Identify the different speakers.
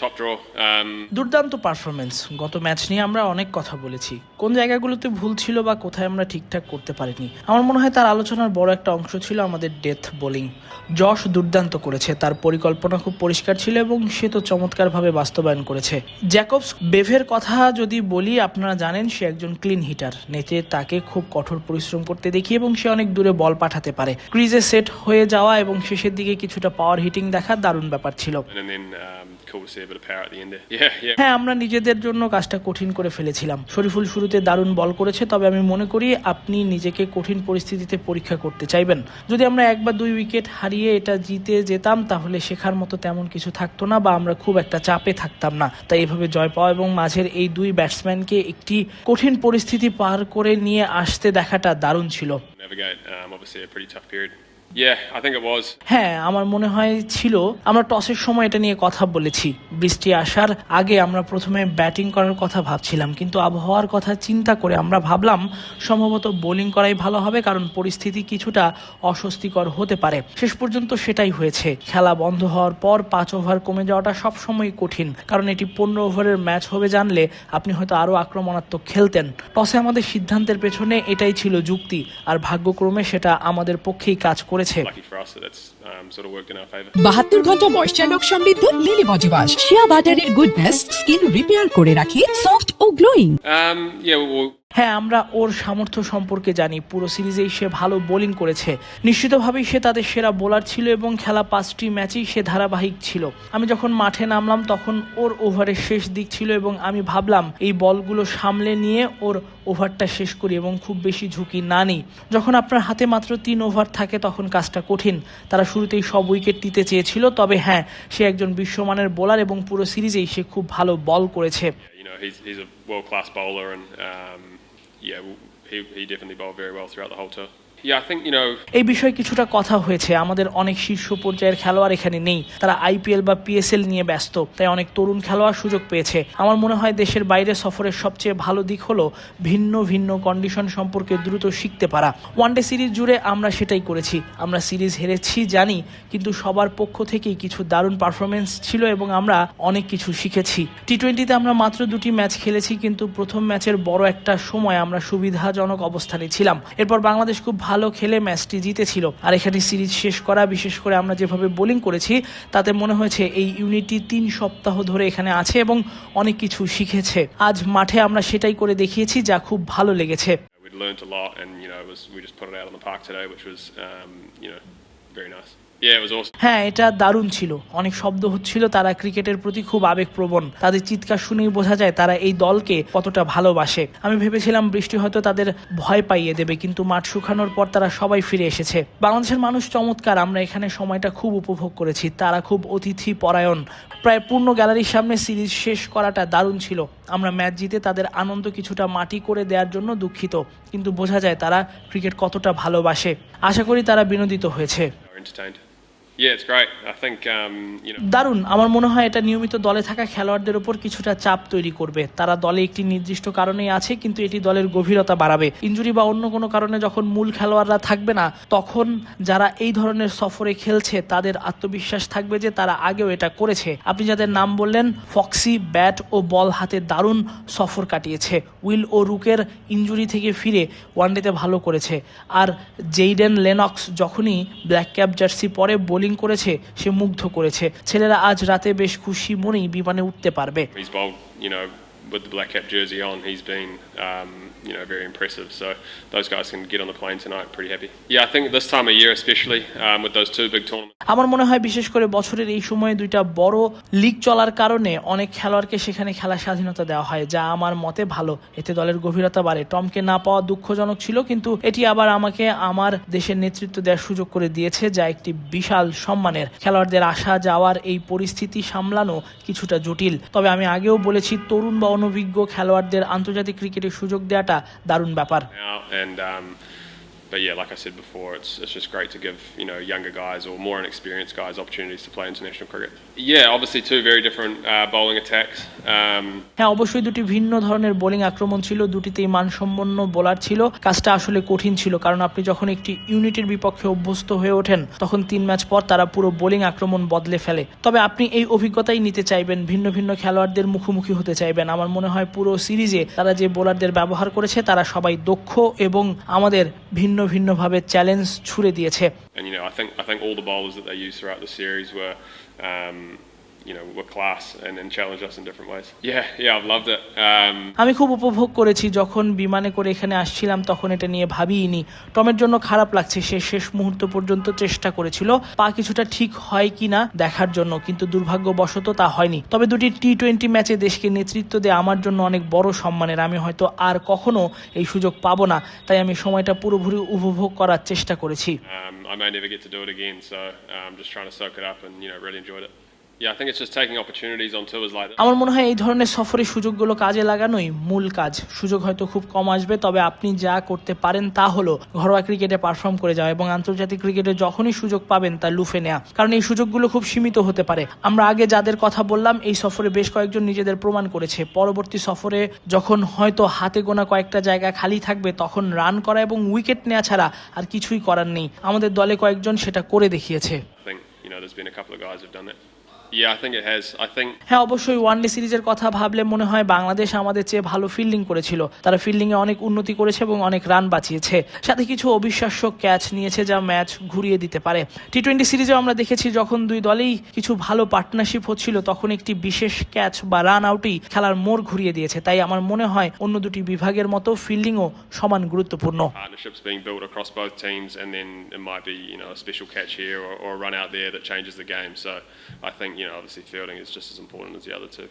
Speaker 1: top draw.
Speaker 2: দুর্দান্ত performance. গত match নিয়ে আমরা অনেক কথা বলেছি, কোন জায়গাগুলোতে ভুল ছিল বা কোথায় আমরা ঠিকঠাক করতে পারিনি। আমার মনে হয় তার আলোচনার বড় একটা অংশ ছিল আমাদের ডেথ বোলিং। যশ দুর্দান্ত করেছে, তার পরিকল্পনা খুব পরিষ্কার ছিল এবং সে তো চমৎকারভাবে বাস্তবায়ন করেছে। জ্যাকবস বেভের কথা যদি বলি, আপনারা জানেন সে একজন ক্লিন হিটার। নেটে তাকে খুব কঠোর পরিশ্রম করতে দেখি এবং সে অনেক দূরে বল পাঠাতে পারে। ক্রিজে সেট হয়ে যাওয়া এবং শেষের দিকে কিছুটা পাওয়ার হিটিং দেখা দারুণ ব্যাপার ছিল।
Speaker 1: Cool to see a bit of power at the end there.
Speaker 2: হ্যাঁ, আমরা নিজেদের জন্য কাজটা কঠিন করে ফেলেছিলাম। শরীফুল শুরুতে দারুণ বল করেছে, তবে আমি মনে করি আপনি নিজেকে কঠিন পরিস্থিতিতে পরীক্ষা করতে চাইবেন। যদি আমরা 1 বা 2 উইকেট হারিয়ে এটা জিতে যেতাম তাহলে শেখার মতো তেমন কিছু থাকতো না বা আমরা খুব একটা চাপে থাকতাম না। তাই এভাবে জয় পাওয়া এবং মাঝের এই 2 ব্যাটসম্যানকে একটি কঠিন পরিস্থিতি পার করে নিয়ে আসতে দেখাটা দারুণ ছিল।
Speaker 1: Obviously a pretty tough period. Yeah, I think it was.
Speaker 2: হ্যাঁ, আমার মনে হয় ছিল। আমরা টসের সময় এটা নিয়ে কথা বলেছি। বৃষ্টি আসার আগে আমরা প্রথমে ব্যাটিং করার কথা ভাবছিলাম, কিন্তু আবহাওয়ার কথা চিন্তা করে আমরা ভাবলাম সম্ভবত বোলিং করাই ভালো হবে, কারণ পরিস্থিতি কিছুটা অস্বস্তিকর হতে পারে। শেষ পর্যন্ত সেটাই হয়েছে। খেলা বন্ধ হওয়ার পর 5 ওভার কমে যাওয়াটা সবসময় কঠিন, কারণ এটি 15 ওভারের ম্যাচ হবে জানলে আপনি হয়তো আরও আক্রমণাত্মক খেলতেন। টসে আমাদের সিদ্ধান্তের পেছনে এটাই ছিল যুক্তি, আর ভাগ্যক্রমে সেটা আমাদের পক্ষেই কাজ করে।
Speaker 3: 72 ঘন্টা ময়েশ্চার লক সমৃদ্ধ লিলি বডি ওয়াশ, শিয়া বাটারের গুডনেস স্কিন রিপেয়ার করে রাখে সফট ও গ্লোয়িং।
Speaker 2: হ্যাঁ, আমরা ওর সামর্থ্য সম্পর্কে জানি। পুরো সিরিজেই সে ভালো বোলিং করেছে। নিশ্চিতভাবেই সে তাদের সেরা বোলার ছিল এবং খেলা 5টি ম্যাচেই সে ধারাবাহিক ছিল। আমি যখন মাঠে নামলাম তখন ওর ওভারের শেষ দিক ছিল এবং আমি ভাবলাম এই বলগুলো সামলে নিয়ে ওর ওভারটা শেষ করি এবং খুব বেশি ঝুঁকি না নিই। যখন আপনার হাতে মাত্র 3 ওভার থাকে তখন কাজটা কঠিন। তারা শুরুতেই সব উইকেট নিতে চেয়েছিল, তবে হ্যাঁ, সে একজন বিশ্বমানের বোলার এবং পুরো সিরিজেই সে খুব ভালো বল করেছে।
Speaker 1: He's a world-class bowler and he definitely bowled very well throughout the whole tour. Yeah, I think,
Speaker 2: এই বিষয়ে কিছুটা কথা হয়েছে। আমাদের অনেক শীর্ষ পর্যায়ের খেলোয়াড় এখানে নেই, তারা আইপিএল বা পিএসএল নিয়ে ব্যস্ত। তাই অনেক তরুণ খেলোয়াড় সুযোগ পেয়েছে। আমার মনে হয় দেশের বাইরে সফরের সবচেয়ে ভালো দিক হলো ভিন্ন ভিন্ন কন্ডিশন সম্পর্কে দ্রুত শিখতে পারা। ওয়ানডে সিরিজ জুড়ে আমরা সেটাই করেছি। আমরা সিরিজ হেরেছি জানি, কিন্তু সবার পক্ষ থেকেই কিছু দারুণ পারফরমেন্স ছিল এবং আমরা অনেক কিছু শিখেছি। টি-20তে আমরা মাত্র 2টি ম্যাচ খেলেছি, কিন্তু প্রথম ম্যাচের বড় একটা সময় আমরা সুবিধাজনক অবস্থানে ছিলাম। এরপর বাংলাদেশ খুব ভালো খেলে ম্যাচটি জিতেছিল। আর এখানে সিরিজ শেষ করা, বিশেষ করে আমরা যেভাবে বোলিং করেছি তাতে মনে হয়েছে এই ইউনিটি 3 সপ্তাহ ধরে এখানে আছে এবং অনেক কিছু শিখেছে। আজ মাঠে আমরা সেটাই করে দেখিয়েছি, যা খুব ভালো লেগেছে।
Speaker 1: Learned a lot and we just put it out on the park today, which was very nice.
Speaker 2: হ্যাঁ, এটা দারুণ ছিল। অনেক শব্দ হচ্ছিল, তারা ক্রিকেটের প্রতি খুব আবেগপ্রবণ। তাদের চিৎকার শুনেই বোঝা যায় তারা এই দলকে কতটা ভালোবাসে। আমি ভেবেছিলাম বৃষ্টি হয়তো তাদের ভয় পাইয়ে দেবে, কিন্তু মাঠ শুকানোর পর তারা সবাই ফিরে এসেছে। বাংলাদেশের মানুষ চমৎকার। আমরা এখানে সময়টা খুব উপভোগ করেছি। তারা খুব অতিথি পরায়ণ। প্রায় পূর্ণ গ্যালারির সামনে সিরিজ শেষ করাটা দারুণ ছিল। আমরা ম্যাচ জিতে তাদের আনন্দ কিছুটা মাটি করে দেওয়ার জন্য দুঃখিত, কিন্তু বোঝা যায় তারা ক্রিকেট কতটা ভালোবাসে। আশা করি তারা বিনোদিত হয়েছে।
Speaker 1: Yeah, it's great. I think
Speaker 2: দারুণ। আমার মনে হয় এটা নিয়মিত দলে থাকা খেলোয়াড়দের উপর কিছুটা চাপ তৈরি করবে। তারা দলে একটি নির্দিষ্ট কারণেই আছে, কিন্তু এটি দলের গভীরতা বাড়াবে। ইনজুরি বা অন্য কোনো কারণে যখন মূল খেলোয়াড়রা থাকবে না, তখন যারা এই ধরনের সফরে খেলছে তাদের আত্মবিশ্বাস থাকবে যে তারা আগেও এটা করেছে। আপনি যাদের নাম বললেন, ফক্সি ব্যাট ও বল হাতে দারুণ সফর কাটিয়েছে। উইল ও রুকের ইনজুরি থেকে ফিরে ওয়ানডেতে ভালো করেছে। আর জেইডেন লেনক্স যখনই ব্ল্যাক ক্যাপ জার্সি পরে বোলিং করেছে, সে মুগ্ধ করেছে। ছেলেরা আজ রাতে বেশ খুশি মনেই বিমানে উঠতে পারবে।
Speaker 1: With the black cap jersey on, he's been very impressive. So those guys can get on the plane tonight pretty happy. Yeah, I think this time of year especially with those 2 big tournaments.
Speaker 2: আমার মনে হয় বিশেষ করে বছরের এই সময়ে 2টা বড় লিগ চলার কারণে অনেক খেলোয়াড়কে সেখানে খেলার স্বাধীনতা দেওয়া হয়, যা আমার মতে ভালো। এতে দলের গভীরতা বাড়ে। টমকে না পাওয়া দুঃখজনক ছিল, কিন্তু এটি আবার আমাকে আমার দেশের নেতৃত্ব দেওয়ার সুযোগ করে দিয়েছে, যা একটি বিশাল সম্মানের। খেলোয়াড়দের আসা যাওয়ার এই পরিস্থিতি সামলানো কিছুটা জটিল, তবে আমি আগেও বলেছি তরুণ বা অনভিজ্ঞ খেলোয়াড়দের আন্তর্জাতিক ক্রিকেটের সুযোগ দেওয়াটা দারুণ ব্যাপার।
Speaker 1: But yeah, like I said before, it's just great to give younger guys or more inexperienced guys opportunities to play international cricket. Yeah, obviously two very different bowling attacks.
Speaker 2: হ্যাঁ, অবশ্যই দুটি ভিন্ন ধরনের বোলিং আক্রমণ ছিল, দুটিতেই মানসম্পন্ন বোলার ছিল। কাজটা আসলে কঠিন ছিল, কারণ আপনি যখন একটি ইউনিটের বিপক্ষে অভ্যস্ত হয়ে ওঠেন তখন 3 ম্যাচ পর তারা পুরো বোলিং আক্রমণ বদলে ফেলে। তবে আপনি এই অভিজ্ঞতাই নিতে চাইবেন, ভিন্ন ভিন্ন খেলোয়াড়দের মুখোমুখি হতে চাইবেন। আমার মনে হয় পুরো সিরিজে তারা যে বোলারদের ব্যবহার করেছে তারা সবাই দক্ষ এবং আমাদের ভিন্ন ভিন্নভাবে চ্যালেঞ্জ ছুড়ে দিয়েছে।
Speaker 1: And I think all the bowlers that they used throughout the series were class and challenged us in different ways. Yeah, I've loved it.
Speaker 2: আমি খুব উপভোগ করেছি। যখন বিমানে করে এখানে আসছিলাম তখন এটা নিয়ে ভাবিইনি। টমের জন্য খারাপ লাগছে, সে শেষ মুহূর্ত পর্যন্ত চেষ্টা করেছিল পা কিছুটা ঠিক হয় কিনা দেখার জন্য, কিন্তু দুর্ভাগ্যবশত তা হয়নি। তবে দুটি টি-20 ম্যাচে দেশকে নেতৃত্ব দেওয়া আমার জন্য অনেক বড় সম্মানের। আমি হয়তো আর কখনো এই সুযোগ পাবো না, তাই আমি সময়টা পুরোপুরি উপভোগ করার চেষ্টা করেছি।
Speaker 1: I may never get to do it again, so I'm just trying to soak it up and really enjoyed it. Yeah, I think it's just taking opportunities on tours like this.
Speaker 2: আমার মনে হয় এই ধরনের সফরের সুযোগগুলো কাজে লাগানোই মূল কাজ। সুযোগ হয়তো খুব কম আসবে, তবে আপনি যা করতে পারেন তা হলো ঘরোয়া ক্রিকেটে পারফর্ম করে যাওয়া এবং আন্তর্জাতিক ক্রিকেটে যখনই সুযোগ পাবেন তা লুফে নেওয়া, কারণ এই সুযোগগুলো খুব সীমিত হতে পারে। আমরা আগে যাদের কথা বললাম এই সফরে বেশ কয়েকজন নিজেদের প্রমাণ করেছে। পরবর্তী সফরে যখন হয়তো হাতে গোনা কয়েকটা জায়গা খালি থাকবে তখন রান করা এবং উইকেট নেওয়া ছাড়া আর কিছুই করার নেই। আমাদের দলে কয়েকজন সেটা করে দেখিয়েছে।
Speaker 1: I think there's been a couple of guys who've done that. Yeah, I think it has.
Speaker 2: হ্যাঁ, অবশ্যই ওয়ানডে সিরিজের কথা ভাবলে মনে হয় বাংলাদেশ আমাদের চেয়ে ভালো ফিল্ডিং করেছিল। তারা ফিল্ডিংয়ে অনেক উন্নতি করেছে এবং অনেক রান বাঁচিয়েছে, সাথে কিছু অবিশ্বাস্য ক্যাচ নিয়েছে যা ম্যাচ ঘুরিয়ে দিতে পারে। টি-20 সিরিজেও আমরা দেখেছি যখন দুই দলেই কিছু ভালো পার্টনারশিপ হচ্ছিল তখন একটি বিশেষ ক্যাচ বা রান আউটই খেলার মোড় ঘুরিয়ে দিয়েছে। তাই আমার মনে হয় অন্য দুটি বিভাগের মতো ফিল্ডিংও সমান গুরুত্বপূর্ণ।
Speaker 1: Partnerships being built across both teams, and then it might be a special catch here or a run out there that changes the game. So I think obviously fielding is just as important as the other two.